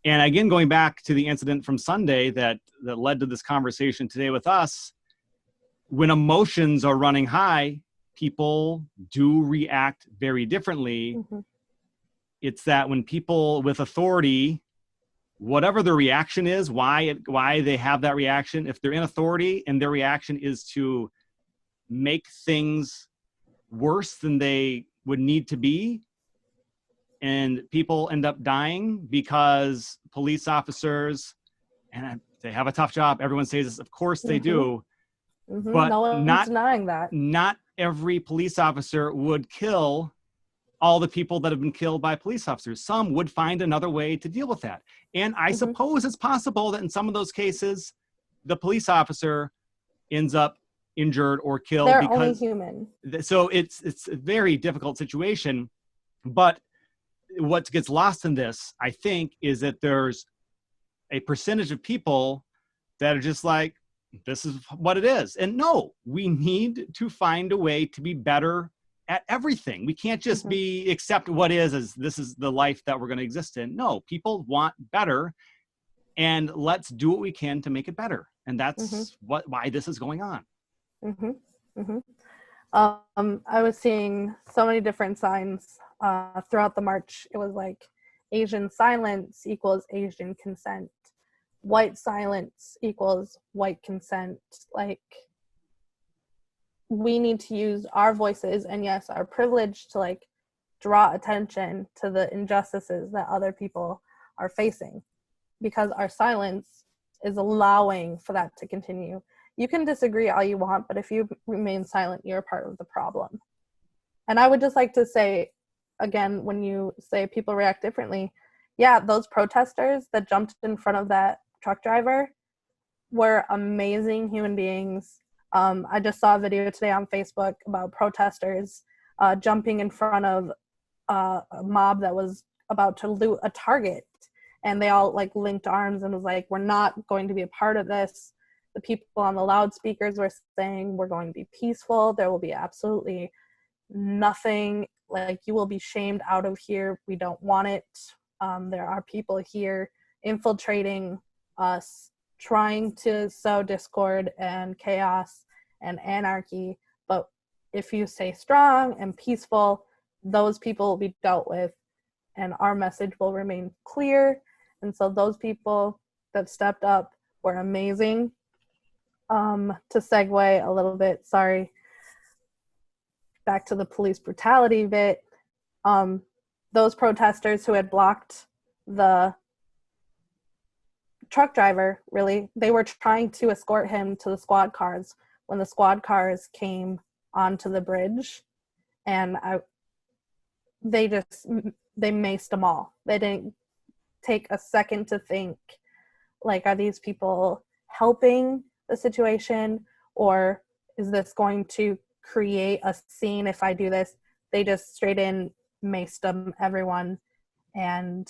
And again, going back to the incident from Sunday that led to this conversation today with us, when emotions are running high, people do react very differently. Mm-hmm. It's that when people with authority, whatever their reaction is, why they have that reaction, if they're in authority and their reaction is to make things worse than they would need to be, and people end up dying because police officers, and they have a tough job. Everyone says this, of course they do, but no one's denying that. Not every police officer would kill all the people that have been killed by police officers. Some would find another way to deal with that. And I suppose it's possible that in some of those cases, the police officer ends up injured or killed. They're only human. So it's a very difficult situation. But what gets lost in this, I think, is that there's a percentage of people that are just like, this is what it is. And no, we need to find a way to be better at everything. We can't just accept what is as this is the life that we're going to exist in. No, people want better, and let's do what we can to make it better. And that's why this is going on. I was seeing so many different signs throughout the march. It was like Asian silence equals Asian consent. White silence equals white consent. Like, we need to use our voices and yes, our privilege to like draw attention to the injustices that other people are facing, because our silence is allowing for that to continue. You can disagree all you want, but if you remain silent, you're part of the problem. And I would just like to say, again, when you say people react differently, yeah, those protesters that jumped in front of that truck driver were amazing human beings. I just saw a video today on Facebook about protesters jumping in front of a mob that was about to loot a Target, and they all like linked arms and was like, we're not going to be a part of this. The people on the loudspeakers were saying, we're going to be peaceful. There will be absolutely nothing, like, you will be shamed out of here. We don't want it. There are people here infiltrating us, trying to sow discord and chaos and anarchy. But if you stay strong and peaceful, those people will be dealt with and our message will remain clear. And so those people that stepped up were amazing. To segue a little bit, sorry, back to the police brutality bit, those protesters who had blocked the truck driver, really, they were trying to escort him to the squad cars when the squad cars came onto the bridge, and they maced them all. They didn't take a second to think, like, are these people helping the situation, or is this going to create a scene if I do this? They just straight in maced them, everyone. And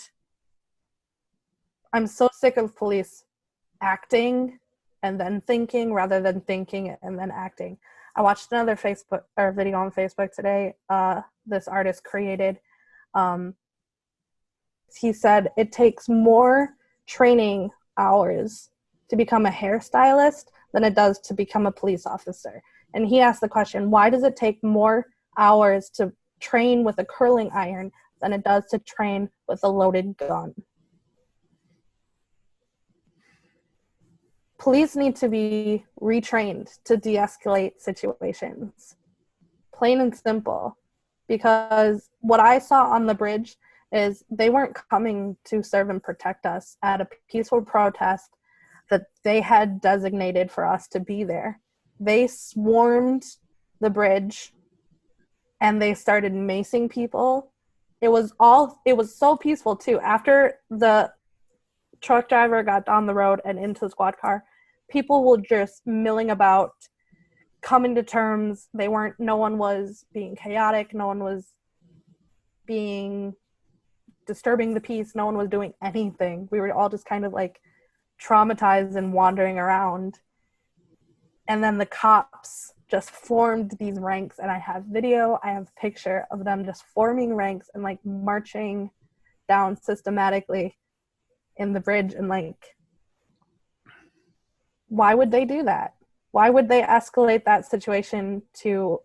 I'm so sick of police acting and then thinking rather than thinking and then acting. I watched another Facebook or video on Facebook today. This artist created. He said it takes more training hours to become a hairstylist than it does to become a police officer. And he asked the question, why does it take more hours to train with a curling iron than it does to train with a loaded gun? Police need to be retrained to de-escalate situations. Plain and simple. Because what I saw on the bridge is they weren't coming to serve and protect us at a peaceful protest that they had designated for us to be there. They swarmed the bridge and they started macing people. It was so peaceful too. After the truck driver got down the road and into the squad car, people were just milling about, coming to terms. No one was being chaotic. No one was disturbing the peace. No one was doing anything. We were all just kind of like traumatized and wandering around. And then the cops just formed these ranks, and I have video, I have picture of them just forming ranks and like marching down systematically. in the bridge, and like, why would they do that? Why would they escalate that situation to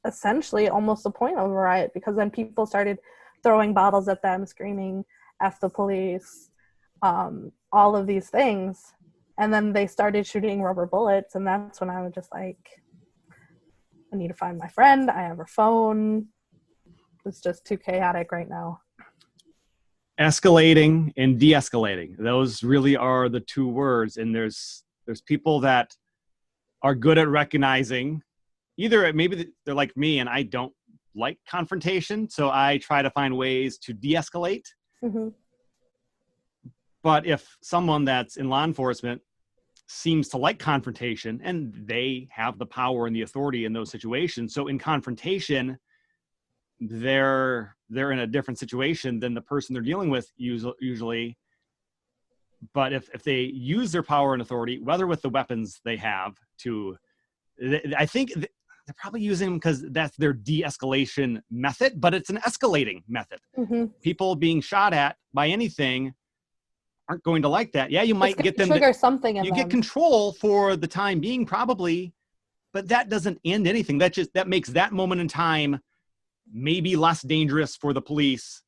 essentially almost the point of a riot? Because then people started throwing bottles at them, screaming, F the police, all of these things. And then they started shooting rubber bullets. And that's when I was just like, I need to find my friend. I have her phone. It's just too chaotic right now. Escalating and de-escalating. Those really are the two words. And there's people that are good at recognizing, either maybe they're like me and I don't like confrontation, so I try to find ways to de-escalate. Mm-hmm. But if someone that's in law enforcement seems to like confrontation, and they have the power and the authority in those situations, so in confrontation, they're in a different situation than the person they're dealing with usually. But if they use their power and authority, whether with the weapons they have to, I think they're probably using them because that's their de-escalation method, but it's an escalating method. Mm-hmm. People being shot at by anything aren't going to like that. Yeah, you might get them trigger something in you them. get control for the time being, probably, but that doesn't end anything. That makes that moment in time maybe less dangerous for the police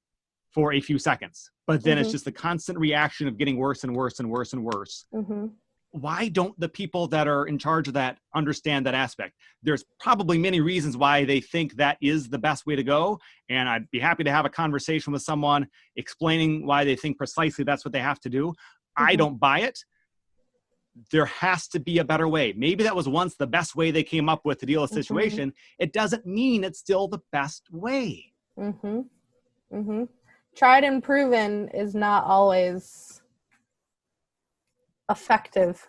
for a few seconds. But then it's just the constant reaction of getting worse and worse and worse and worse. Mm-hmm. Why don't the people that are in charge of that understand that aspect? There's probably many reasons why they think that is the best way to go. And I'd be happy to have a conversation with someone explaining why they think precisely that's what they have to do. Mm-hmm. I don't buy it. There has to be a better way. Maybe that was once the best way they came up with to deal with the situation. Mm-hmm. It doesn't mean it's still the best way. Mm-hmm. Mm-hmm. Tried and proven is not always effective.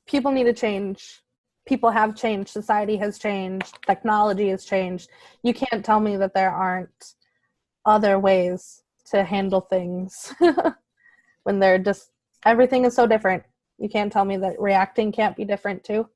People need to change. People have changed. Society has changed. Technology has changed. You can't tell me that there aren't other ways to handle things when they're just, everything is so different. You can't tell me that reacting can't be different too.